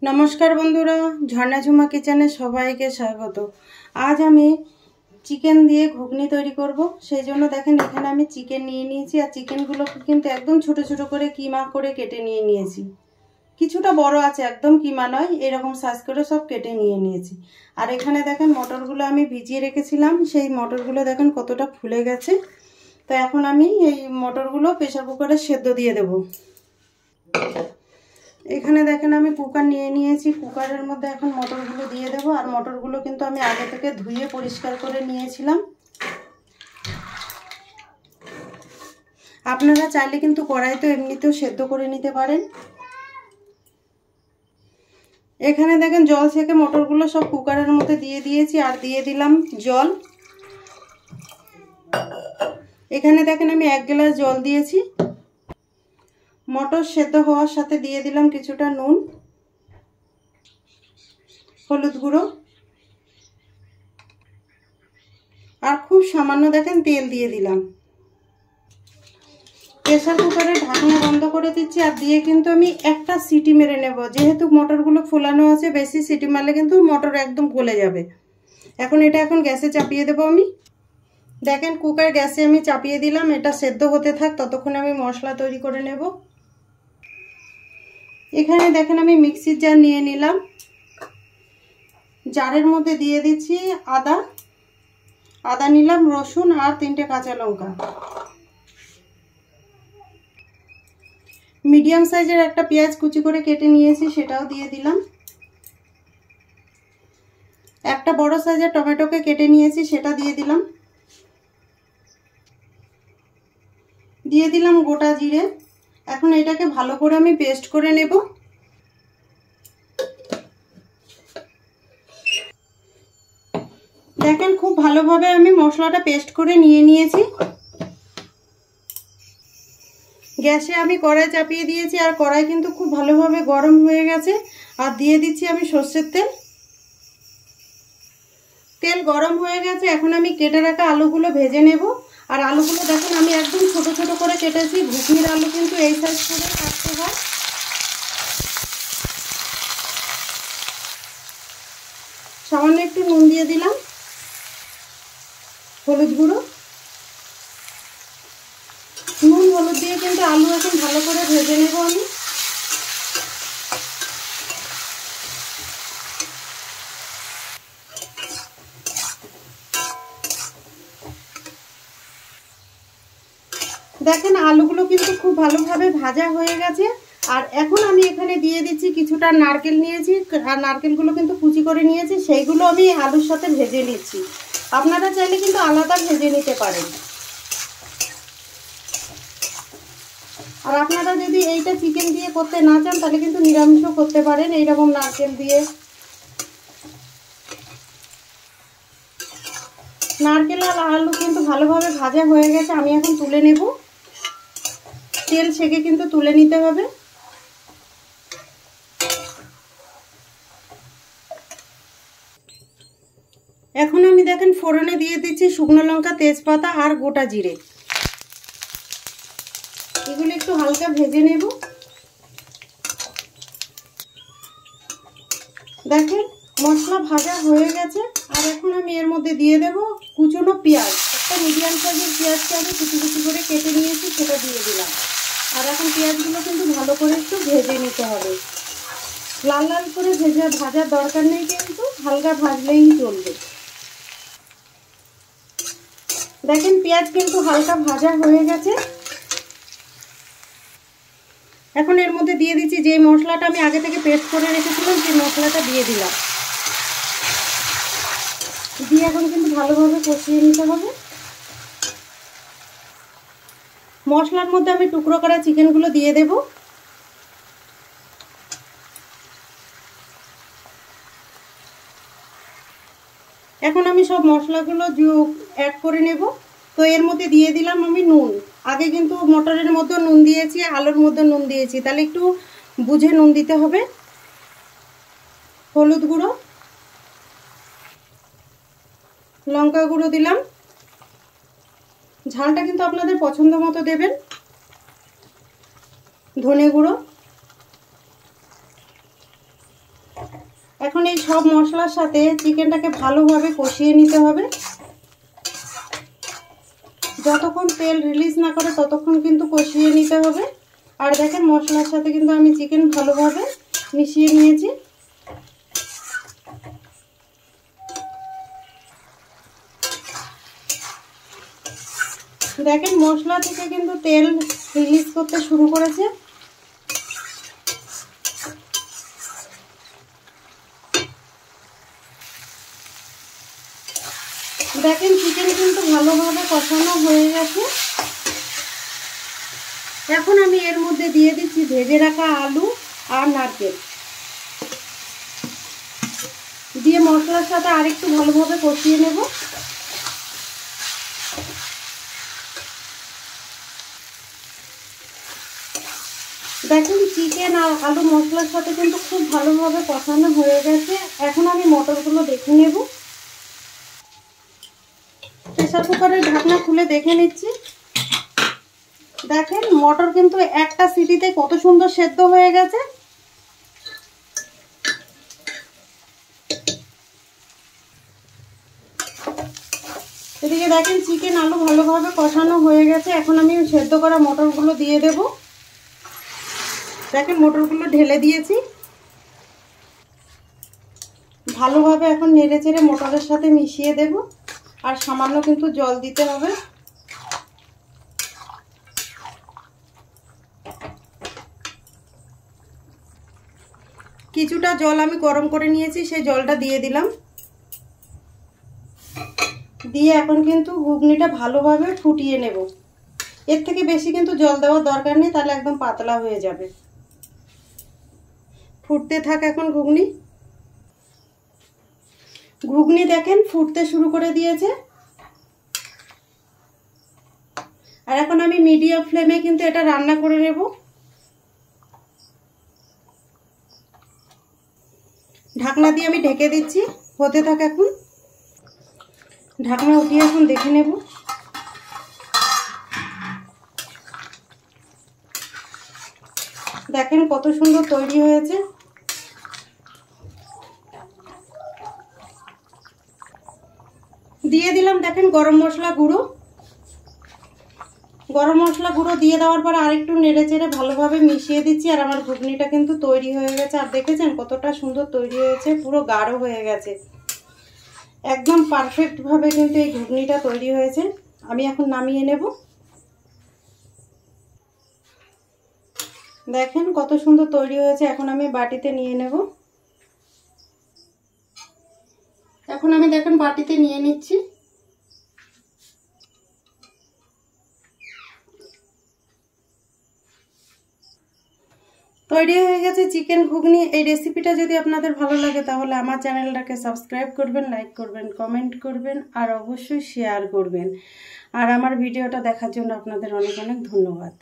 नमस्कार बंधुरा झर्णा झुमा किचेने सबाइके स्वागत। आज आमी चिकेन दिए घुगनी तैरी करब। सेइजोन्नो देखें एखाने आमी चिकेन निये निয়েছি আর চিকেনগুলোকে কিন্তু একদম ছোট ছোট করে কিমা করে কেটে নিয়ে নিয়েছি। কিছুটা বড় আছে, একদম কিমা নয়, এরকম সাইজ করে সব কেটে নিয়ে নিয়েছি। আর এখানে দেখেন মটরগুলো আমি ভিজিয়ে রেখেছিলাম, সেই মটরগুলো দেখেন কতটা ফুলে গেছে। তো এখন আমি এই মটরগুলো প্রেসার কুকারে সেদ্ধ দিয়ে দেব। এখানে দেখেন আমি কুকার নিয়ে নিয়েছি, কুকারের মধ্যে এখন মটরগুলো দিয়ে দেব। আর মটরগুলো কিন্তু আমি আগে থেকে ধুয়ে পরিষ্কার করে নিয়েছিলাম। আপনারা চাইলে কিন্তু কড়াইতে এমনিতেও সেদ্ধ করে নিতে পারেন। এখানে দেখেন জল থেকে মটরগুলো সব কুকারের মধ্যে দিয়ে দিয়েছি আর দিয়ে দিলাম জল। এখানে দেখেন আমি 1 গ্লাস জল দিয়েছি। মটর সেদ্ধ হওয়ার সাথে দিয়ে দিলাম কিছুটা নুন, হলুদ গুঁড়ো আর খুব সামান্য দেখেন তেল দিয়ে দিলাম। প্রেসার কুকারে ঢাকনা বন্ধ করে দিচ্ছি আর দিয়ে কিন্তু আমি একটা সিটি মেরে নেব। যেহেতু মটরগুলো ফোলানো আছে, বেশি সিটি মারলে কিন্তু মটর একদম গলে যাবে। এখন গ্যাসে চাপিয়ে দেব আমি। দেখেন কুকার গ্যাসে আমি চাপিয়ে দিলাম, এটা সেদ্ধ হতে থাক, ততক্ষণ আমি মশলা তৈরি করে নেব। এখানে দেখেন আমি মিক্সির জার নিয়ে নিলাম। জারের মধ্যে দিয়ে দিচ্ছি আদা নিলাম, রসুন আর 3টে কাঁচা লঙ্কা। মিডিয়াম সাইজের একটা পেঁয়াজ কুচি করে কেটে নিয়েছি, সেটাও দিয়ে দিলাম। একটা বড় সাইজের টমেটোকে কেটে নিয়েছি, সেটা দিয়ে দিলাম। দিয়ে দিলাম গোটা জিরে। এখন এটাকে ভালো করে আমি পেস্ট করে নেব। দেখেন খুব ভালোভাবে আমি মশলাটা পেস্ট করে নিয়ে নিয়েছি। গ্যাসে আমি কড়াই চাপিয়ে দিয়েছি আর কড়াই কিন্তু খুব ভালোভাবে গরম হয়ে গেছে। আর দিয়ে দিচ্ছি আমি সরষের তেল। তেল গরম হয়ে গেছে, এখন আমি কেটে রাখা আলুগুলো ভেজে নেব। আর আলুগুলো দেখুন আমি একদম ছোট ছোট করে কেটেছি। ঘুগনির আলু কিন্তু এই সাইজ করে কাটতে হয়। সামান্য একটু নুন দিয়ে দিলাম, হলুদ গুঁড়ো। নুন হলুদ দিয়ে কিন্তু আলু এখন ভালো করে ভেজে নেব আমি। দেখেন আলুগুলো কিন্তু খুব ভালোভাবে ভাজা হয়ে গেছে। আর এখন আমি এখানে দিয়ে দিচ্ছি কিছুটা নারকেল নিয়েছি, আর নারকেলগুলো কিন্তু কুচি করে নিয়েছি, সেইগুলো আমি আলুর সাথে ভেজে নিচ্ছি। আপনারা চাইলে কিন্তু আলাদা ভেজে নিতে পারেন। আর আপনারা যদি এইটা চিকেন দিয়ে করতে না চান, তাহলে কিন্তু নিরামিষও করতে পারেন এইরকম নারকেল দিয়ে। নারকেল আর আলু কিন্তু ভালোভাবে ভাজা হয়ে গেছে, আমি এখন তুলে নেব। তেল ছেঁকে কিন্তু তুলে নিতে হবে। এখন আমি দেখেন ফোড়নে দিয়ে দিচ্ছি শুকনো লঙ্কা, তেজপাতা আর গোটা জিরে। এগুলো একটু হালকা ভেজে নেব। দেখেন মশলা ভাজা হয়ে গেছে। আর এখন আমি এর মধ্যে দিয়ে দেব কুচনো পেঁয়াজ। একটা মিডিয়াম সাইজের পেঁয়াজকে আমি কুচি কুচি করে কেটে নিয়েছি, সেটা দিয়ে দিলাম। আর এখন পেঁয়াজগুলো কিন্তু ভালো করে একটু ভেজে নিতে হবে। লাল লাল করে ভাজার দরকার নেই, কিন্তু হালকা ভাজলেই চলবে। দেখেন পেঁয়াজ কিন্তু হালকা ভাজা হয়ে গেছে। এখন এর মধ্যে দিয়ে দিচ্ছি যে মশলাটা আমি আগে থেকে পেস্ট করে রেখেছিলাম, সেই মশলাটা দিয়ে দিলাম। দিয়ে এখন কিন্তু ভালোভাবে কষিয়ে নিতে হবে। মশলার মধ্যে আমি টুকরো করা চিকেনগুলো দিয়ে দেব। এখন আমি সব মশলাগুলো অ্যাড করে নেব। তো এর মধ্যে দিয়ে দিলাম আমি নুন। আগে কিন্তু মটরের মধ্যে নুন দিয়েছি, আলুর মধ্যে নুন দিয়েছি, তাহলে একটু বুঝে নুন দিতে হবে। হলুদ গুঁড়ো, লঙ্কা গুঁড়ো দিলাম। ঝালটা কিন্তু আপনাদের পছন্দ মতো দেবেন। ধনে গুঁড়ো, এখন এই সব মশলার সাথে চিকেনটাকে ভালোভাবে কষিয়ে নিতে হবে। যতক্ষণ তেল রিলিজ না করে ততক্ষণ কিন্তু কষিয়ে নিতে হবে। আর দেখেন মশলার সাথে কিন্তু আমি চিকেন ভালোভাবে মিশিয়ে নিয়েছি। দেখেন মশলা থেকে কিন্তু তেল রিলিজ করতে শুরু করেছে। দেখেন চিকেন কিন্তু ভালোভাবে কষানো হয়ে গেছে। এখন আমি এর মধ্যে দিয়ে দিচ্ছি ভেজে রাখা আলু আর নারকেল, দিয়ে মশলার সাথে আরেকটু ভালোভাবে কষিয়ে নেব। দেখুন চিকেন আর আলু মশলার সাথে কিন্তু খুব ভালোভাবে কষানো হয়ে গেছে। এখন আমি মটরগুলো দেখে নেব। প্রেসার কুকারের ঢাকনা খুলে দেখে নিচ্ছি। দেখেন মটর কিন্তু একটা সিটিতে কত সুন্দর সেদ্ধ হয়ে গেছে। এদিকে দেখেন চিকেন আলু ভালোভাবে কষানো হয়ে গেছে। এখন আমি সেদ্ধ করা মটরগুলো দিয়ে দেব। দেখেন মটরগুলো ঢেলে দিয়েছি। ভালোভাবে এখন নেড়ে চেড়ে মটরের সাথে মিশিয়ে দেব। আর সামান্য কিন্তু জল দিতে হবে। কিছুটা জল আমি গরম করে নিয়েছি, সেই জলটা দিয়ে দিলাম। দিয়ে এখন কিন্তু ঘুগনিটা ভালোভাবে ফুটিয়ে নেব। এর থেকে বেশি কিন্তু জল দেওয়ার দরকার নেই, তাহলে একদম পাতলা হয়ে যাবে। ফুটতে থাক এখন ঘুগনি। ঘুগনি দেখেন ফুটতে শুরু করে দিয়েছে। আর এখন আমি মিডিয়াম ফ্লেমে কিন্তু এটা রান্না করে নেব। ঢাকনা দিয়ে আমি ঢেকে দিচ্ছি, হতে থাক এখন। ঢাকনা উঠিয়ে এখন দেখে নেব। দেখেন কত সুন্দর তৈরি হয়েছে। দিয়ে দিলাম দেখেন গরম মশলা গুঁড়ো। গরম মশলা গুঁড়ো দিয়ে দেওয়ার পর আরেকটু নেড়ে চেড়ে ভালোভাবে মিশিয়ে দিচ্ছি। আর আমার ঘুগনিটা কিন্তু তৈরি হয়ে গেছে। আর দেখেছেন কতটা সুন্দর তৈরি হয়েছে, পুরো গাঢ় হয়ে গেছে। একদম পারফেক্টভাবে কিন্তু এই ঘুগনিটা তৈরি হয়েছে। আমি এখন নামিয়ে নেব। দেখেন কত সুন্দর তৈরি হয়েছে। এখন আমি বাটিতে নিয়ে নেব। এখন আমি দেখেন বাটিতে নিয়ে নিচ্ছি। তৈরি হয়ে গেছে চিকেন ঘুগনি। এই রেসিপিটা যদি আপনাদের ভালো লাগে তাহলে আমার চ্যানেলটাকে সাবস্ক্রাইব করবেন, লাইক করবেন, কমেন্ট করবেন আর অবশ্যই শেয়ার করবেন। আর আমার ভিডিওটা দেখার জন্য আপনাদের অনেক অনেক ধন্যবাদ।